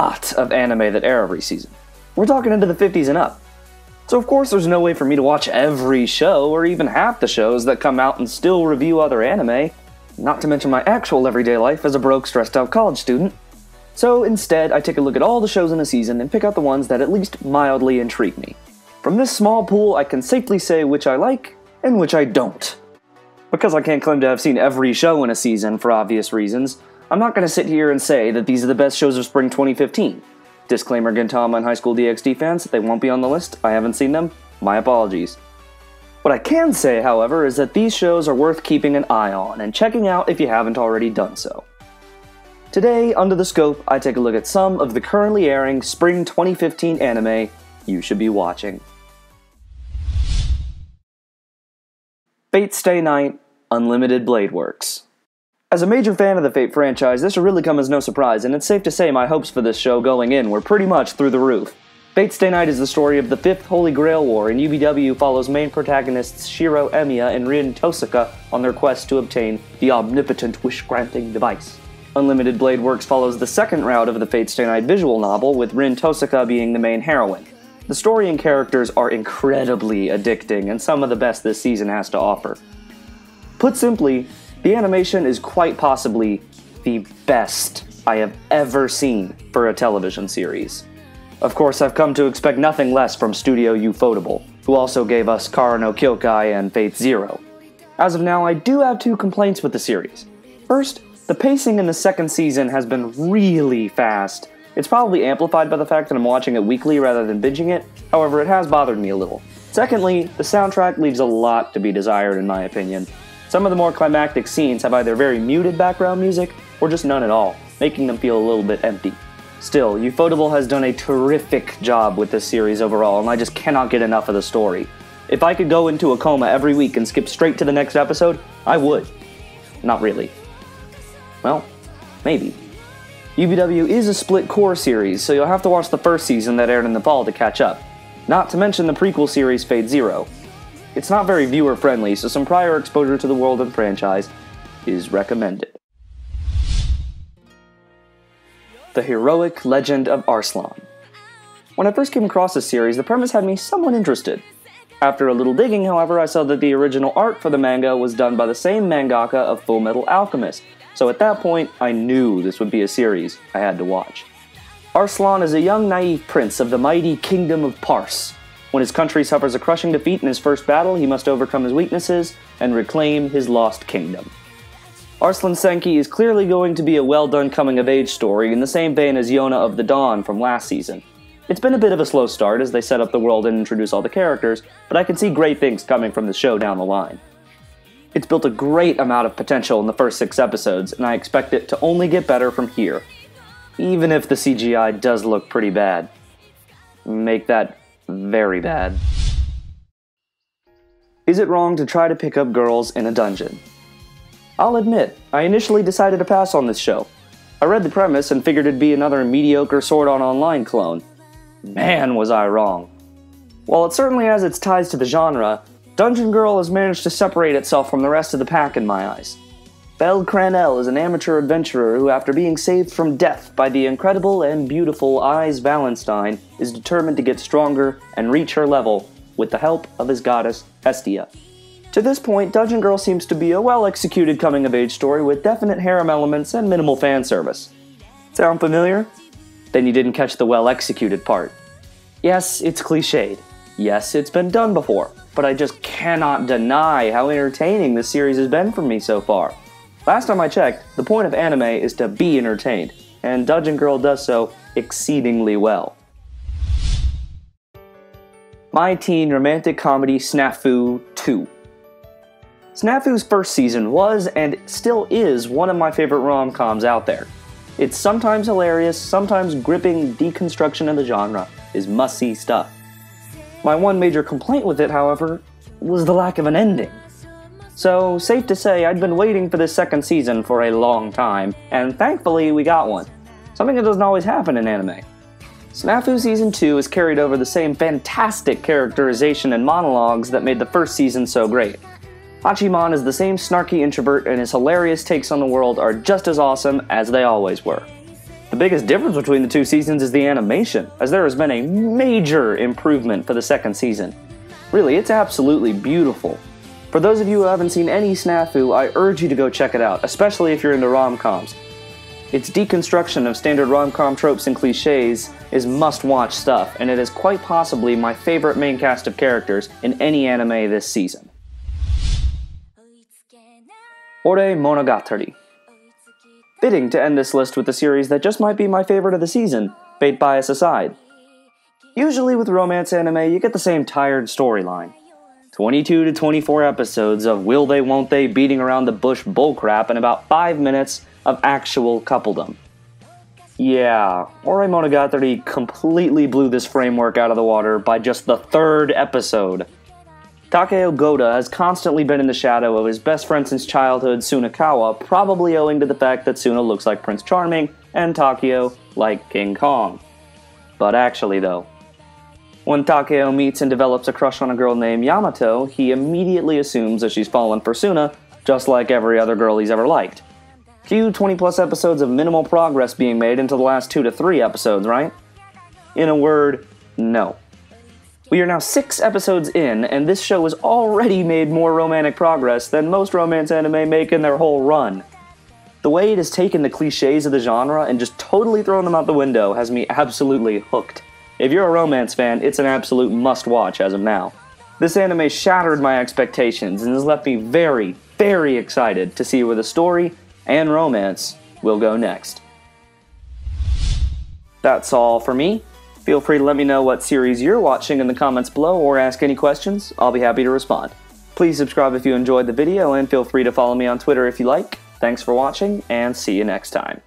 lot of anime that air every season. We're talking into the 50s and up. So of course there's no way for me to watch every show, or even half the shows that come out and still review other anime, not to mention my actual everyday life as a broke, stressed out college student. So instead, I take a look at all the shows in a season and pick out the ones that at least mildly intrigue me. From this small pool, I can safely say which I like and which I don't. Because I can't claim to have seen every show in a season for obvious reasons, I'm not going to sit here and say that these are the best shows of spring 2015. Disclaimer, Gintama and High School DxD fans, they won't be on the list. I haven't seen them. My apologies. What I can say, however, is that these shows are worth keeping an eye on and checking out if you haven't already done so. Today, under the scope, I take a look at some of the currently airing spring 2015 anime you should be watching. Fate Stay Night, Unlimited Blade Works. As a major fan of the Fate franchise, this will really come as no surprise, and it's safe to say my hopes for this show going in were pretty much through the roof. Fate Stay Night is the story of the 5th Holy Grail War, and UBW follows main protagonists Shiro Emiya and Rin Tosaka on their quest to obtain the omnipotent wish-granting device. Unlimited Blade Works follows the second route of the Fate Stay Night visual novel, with Rin Tosaka being the main heroine. The story and characters are incredibly addicting, and some of the best this season has to offer. Put simply, the animation is quite possibly the best I have ever seen for a television series. Of course, I've come to expect nothing less from Studio Ufotable, who also gave us Kara no Kyokai and Fate Zero. As of now, I do have two complaints with the series. First, the pacing in the second season has been really fast. It's probably amplified by the fact that I'm watching it weekly rather than binging it, however it has bothered me a little. Secondly, the soundtrack leaves a lot to be desired in my opinion. Some of the more climactic scenes have either very muted background music, or just none at all, making them feel a little bit empty. Still, Ufotable has done a terrific job with this series overall, and I just cannot get enough of the story. If I could go into a coma every week and skip straight to the next episode, I would. Not really. Well, maybe. UBW is a split core series, so you'll have to watch the first season that aired in the fall to catch up. Not to mention the prequel series Fate Zero. It's not very viewer-friendly, so some prior exposure to the world and franchise is recommended. The Heroic Legend of Arslan. When I first came across this series, the premise had me somewhat interested. After a little digging, however, I saw that the original art for the manga was done by the same mangaka of Fullmetal Alchemist, so at that point, I knew this would be a series I had to watch. Arslan is a young naive prince of the mighty Kingdom of Pars. When his country suffers a crushing defeat in his first battle, he must overcome his weaknesses and reclaim his lost kingdom. Arslan Senki is clearly going to be a well-done coming-of-age story in the same vein as Yona of the Dawn from last season. It's been a bit of a slow start as they set up the world and introduce all the characters, but I can see great things coming from the show down the line. It's built a great amount of potential in the first 6 episodes, and I expect it to only get better from here. Even if the CGI does look pretty bad. Make that very bad. Is it wrong to try to pick up girls in a dungeon? I'll admit, I initially decided to pass on this show. I read the premise and figured it'd be another mediocre Sword Art Online clone. Man, was I wrong. While it certainly has its ties to the genre, Dungeon Girl has managed to separate itself from the rest of the pack in my eyes. Belle Cranel is an amateur adventurer who, after being saved from death by the incredible and beautiful Eyes Wallenstein, is determined to get stronger and reach her level with the help of his goddess, Hestia. To this point, Dungeon Girl seems to be a well-executed coming-of-age story with definite harem elements and minimal fan service. Sound familiar? Then you didn't catch the well-executed part. Yes, it's cliched. Yes, it's been done before, but I just cannot deny how entertaining this series has been for me so far. Last time I checked, the point of anime is to be entertained, and Dungeon Girl does so exceedingly well. My teen romantic comedy Snafu 2. Snafu's first season was, and still is, one of my favorite rom-coms out there. Its sometimes hilarious, sometimes gripping deconstruction of the genre is must-see stuff. My one major complaint with it, however, was the lack of an ending. So, safe to say, I'd been waiting for this second season for a long time, and thankfully we got one. Something that doesn't always happen in anime. Snafu Season 2 has carried over the same fantastic characterization and monologues that made the first season so great. Hachiman is the same snarky introvert, and his hilarious takes on the world are just as awesome as they always were. The biggest difference between the two seasons is the animation, as there has been a major improvement for the second season. Really, it's absolutely beautiful. For those of you who haven't seen any snafu, I urge you to go check it out, especially if you're into rom-coms. Its deconstruction of standard rom-com tropes and cliches is must-watch stuff, and it is quite possibly my favorite main cast of characters in any anime this season. Ore Monogatari. Fitting to end this list with a series that just might be my favorite of the season, bait bias aside. Usually with romance anime, you get the same tired storyline. 22 to 24 episodes of will they won't they beating around the bush bullcrap and about 5 minutes of actual coupledom. Yeah, Ore Monogatari completely blew this framework out of the water by just the 3rd episode. Takeo Goda has constantly been in the shadow of his best friend since childhood, Sunakawa, probably owing to the fact that Suna looks like Prince Charming and Takeo like King Kong. But actually though, when Takeo meets and develops a crush on a girl named Yamato, he immediately assumes that she's fallen for Suna, just like every other girl he's ever liked. Cue 20 plus episodes of minimal progress being made into the last 2 to 3 episodes, right? In a word, no. We are now 6 episodes in, and this show has already made more romantic progress than most romance anime make in their whole run. The way it has taken the cliches of the genre and just totally thrown them out the window has me absolutely hooked. If you're a romance fan, it's an absolute must-watch as of now. This anime shattered my expectations and has left me very, very excited to see where the story and romance will go next. That's all for me. Feel free to let me know what series you're watching in the comments below or ask any questions. I'll be happy to respond. Please subscribe if you enjoyed the video and feel free to follow me on Twitter if you like. Thanks for watching and see you next time.